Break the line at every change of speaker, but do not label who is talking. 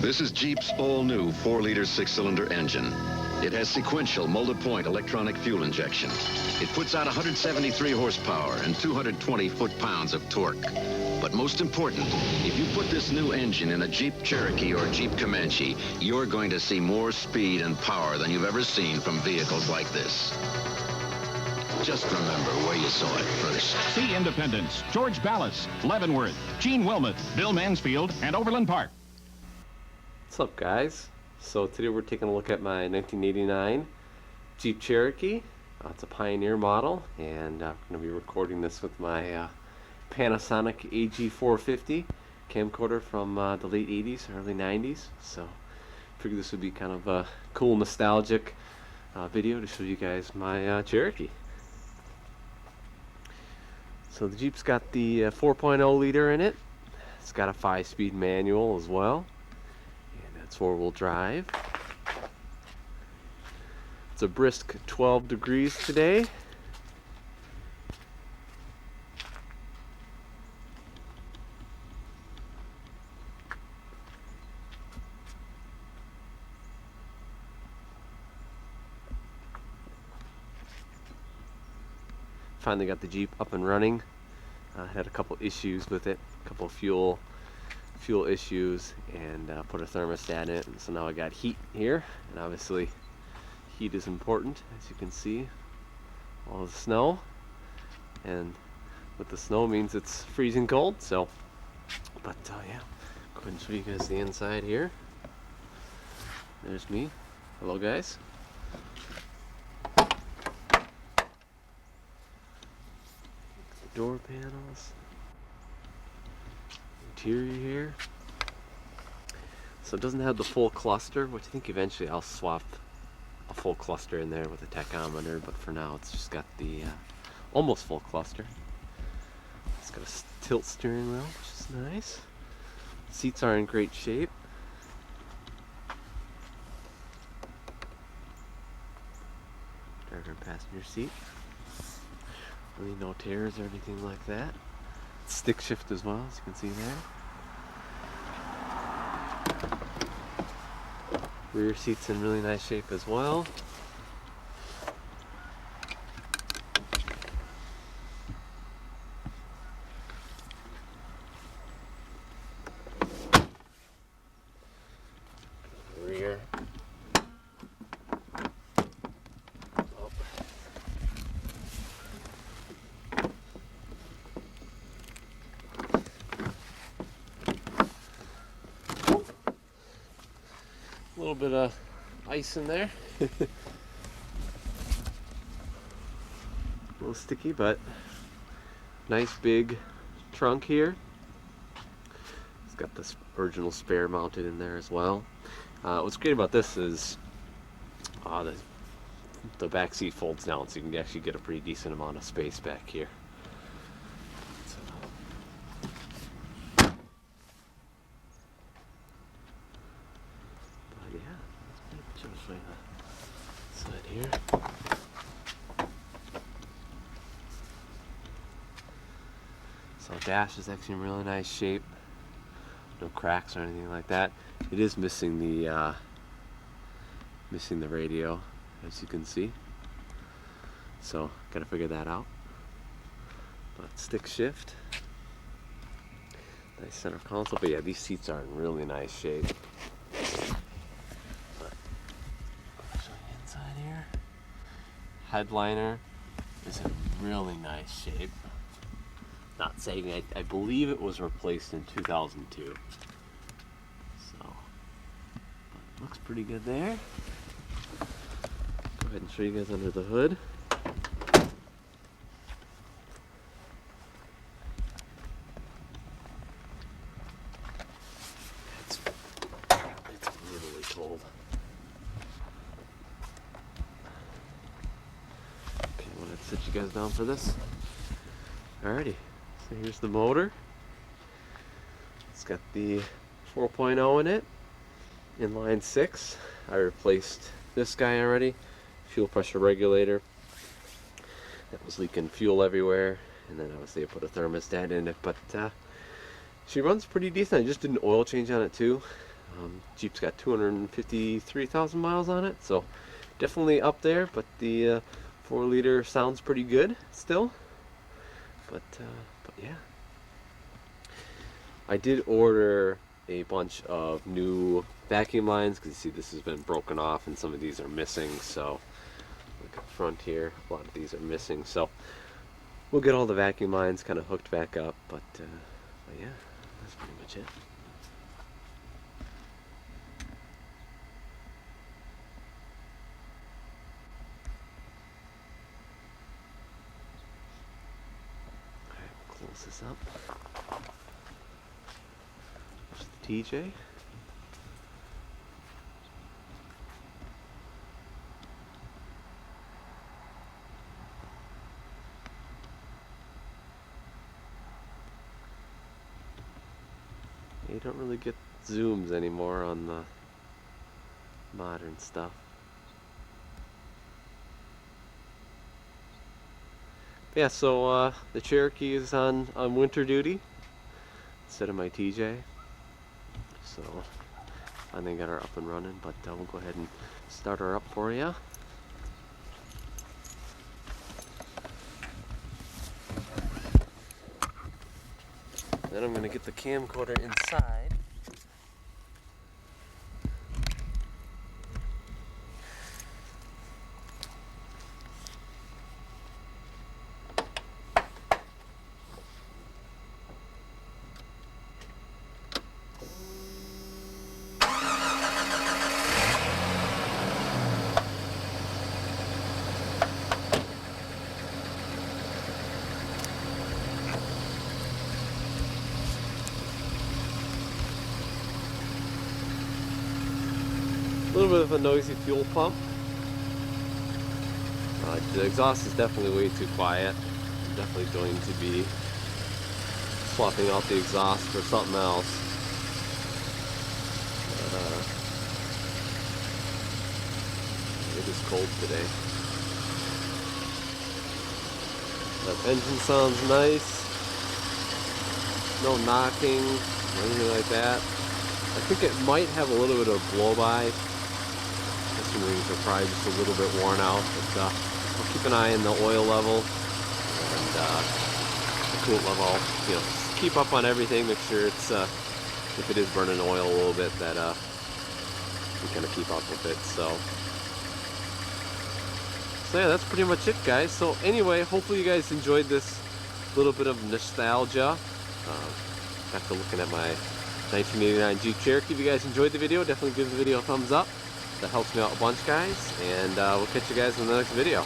This is Jeep's all-new 4-liter 6-cylinder engine. It has sequential molded-point electronic fuel injection. It puts out 173 horsepower and 220 foot-pounds of torque. But most important, if you put this new engine in a Jeep Cherokee or Jeep Comanche, you're going to see more speed and power than you've ever seen from vehicles like this. Just remember where you saw it first.
See Independence, George Ballas, Leavenworth, Gene Wilmoth, Bill Mansfield, and Overland Park.
What's up, guys? So today we're taking a look at my 1989 Jeep Cherokee. It's a Pioneer model, and I'm going to be recording this with my Panasonic AG-450 camcorder from the late 80s, early 90s. So I figured this would be kind of a cool, nostalgic video to show you guys my Cherokee. So the Jeep's got the 4.0 liter in it. It's got a 5-speed manual as well. And it's 4-wheel drive. It's a brisk 12 degrees today. Finally got the Jeep up and running. Had a couple issues with it, a couple fuel issues, and put a thermostat in it, and so now I got heat here, and obviously heat is important, as you can see. All the snow, and with the snow means it's freezing cold. So, but yeah, go ahead and show you guys the inside here. There's me. Hello, guys. Door panels, interior here. So it doesn't have the full cluster, which I think eventually I'll swap a full cluster in there with a tachometer, but for now it's just got the almost full cluster. It's got a tilt steering wheel, which is nice. Seats are in great shape. Driver and passenger seat. Really no tears or anything like that. Stick shift as well, as you can see there. Rear seat's in really nice shape as well. Rear. A little bit of ice in there. A little sticky, but nice big trunk here. It's got this original spare mounted in there as well. What's great about this is the back seat folds down, so you can actually get a pretty decent amount of space back here. Side here. So dash is actually in really nice shape. No cracks or anything like that. It is missing the radio, as you can see. So gotta figure that out. But stick shift. Nice center console. But yeah, these seats are in really nice shape. Headliner is in really nice shape. Not saying I believe it was replaced in 2002. So, but looks pretty good there. Go ahead and show you guys under the hood. It's really cold. Sit you guys down for this. Alrighty, so here's the motor. It's got the 4.0 in it, inline 6. I replaced this guy already, fuel pressure regulator. That was leaking fuel everywhere, and then obviously I put a thermostat in it, but she runs pretty decent. I just did an oil change on it too. Jeep's got 253,000 miles on it, so definitely up there, but the 4-liter sounds pretty good still. But yeah. I did order a bunch of new vacuum lines, because you see this has been broken off and some of these are missing. So look up front here, a lot of these are missing, so we'll get all the vacuum lines kind of hooked back up. But yeah, that's pretty much it. Alright, we'll close this up. There's the TJ. You don't really get zooms anymore on the modern stuff. Yeah, so the Cherokee is on winter duty instead of my TJ. So finally got her up and running, but we'll go ahead and start her up for you. Then I'm going to get the camcorder inside. A little bit of a noisy fuel pump. The exhaust is definitely way too quiet. I'm definitely going to be swapping out the exhaust for something else. It is cold today. That engine sounds nice. No knocking or anything like that. I think it might have a little bit of blow-by. Piston rings are probably just a little bit worn out, but I'll keep an eye on the oil level and the coolant level. You know, keep up on everything. Make sure it's if it is burning oil a little bit, that we kind of keep up with it. So yeah, that's pretty much it, guys. So anyway, hopefully you guys enjoyed this little bit of nostalgia. Got to looking at my 1989 Jeep Cherokee. If you guys enjoyed the video, definitely give the video a thumbs up. That helps me out a bunch, guys. And we'll catch you guys in the next video.